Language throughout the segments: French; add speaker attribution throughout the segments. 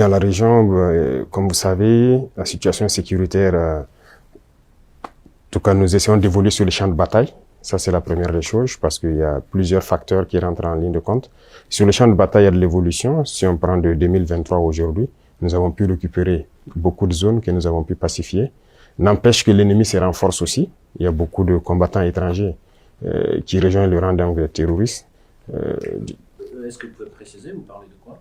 Speaker 1: Dans la région, comme vous savez, la situation sécuritaire, en tout cas, nous essayons d'évoluer sur les champs de bataille. Ça, c'est la première des choses, parce qu'il y a plusieurs facteurs qui rentrent en ligne de compte. Sur le champ de bataille, il y a de l'évolution. Si on prend de 2023 aujourd'hui, nous avons pu récupérer beaucoup de zones que nous avons pu pacifier. N'empêche que l'ennemi se renforce aussi. Il y a beaucoup de combattants étrangers qui rejoignent le rang des terroristes.
Speaker 2: Est-ce que vous pouvez préciser, vous parlez de quoi?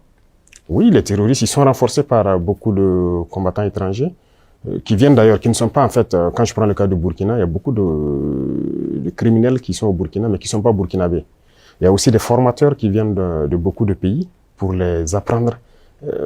Speaker 1: Oui, les terroristes, ils sont renforcés par beaucoup de combattants étrangers qui viennent d'ailleurs, qui ne sont pas en fait, quand je prends le cas du Burkina, il y a beaucoup de criminels qui sont au Burkina, mais qui ne sont pas burkinabés. Il y a aussi des formateurs qui viennent de beaucoup de pays pour les apprendre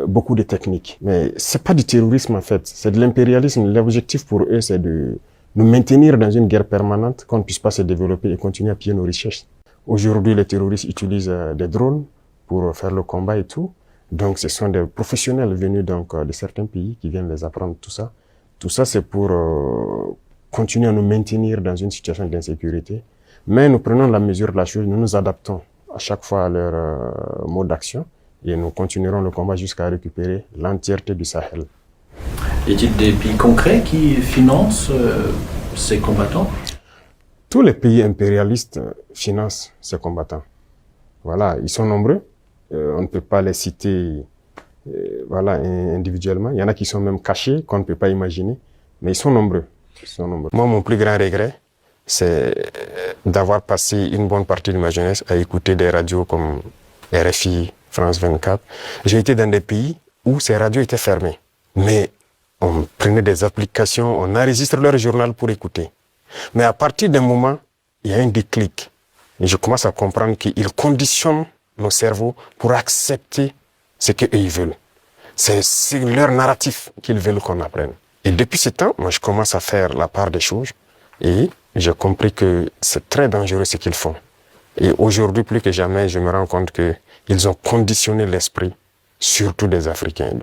Speaker 1: beaucoup de techniques. Mais c'est pas du terrorisme en fait, c'est de l'impérialisme. L'objectif pour eux, c'est de nous maintenir dans une guerre permanente, qu'on ne puisse pas se développer et continuer à piller nos richesses. Aujourd'hui, les terroristes utilisent des drones pour faire le combat et tout. Donc, ce sont des professionnels venus donc de certains pays qui viennent les apprendre tout ça. Tout ça, c'est pour continuer à nous maintenir dans une situation d'insécurité. Mais nous prenons la mesure de la chose, nous nous adaptons à chaque fois à leur mode d'action et nous continuerons le combat jusqu'à récupérer l'entièreté du Sahel.
Speaker 2: Y a-t-il des pays concrets qui financent ces combattants?
Speaker 1: Tous les pays impérialistes financent ces combattants. Voilà, ils sont nombreux. On ne peut pas les citer voilà, individuellement. Il y en a qui sont même cachés, qu'on ne peut pas imaginer. Mais ils sont nombreux. Ils sont nombreux. Moi, mon plus grand regret, c'est d'avoir passé une bonne partie de ma jeunesse à écouter des radios comme RFI, France 24. J'ai été dans des pays où ces radios étaient fermées. Mais on prenait des applications, on enregistre leur journal pour écouter. Mais à partir d'un moment, il y a un déclic. Et je commence à comprendre qu'ils conditionnent nos cerveaux pour accepter ce qu'eux ils veulent. C'est leur narratif qu'ils veulent qu'on apprenne. Et depuis ce temps, moi je commence à faire la part des choses et j'ai compris que c'est très dangereux ce qu'ils font. Et aujourd'hui, plus que jamais, je me rends compte qu'ils ont conditionné l'esprit, surtout des Africains.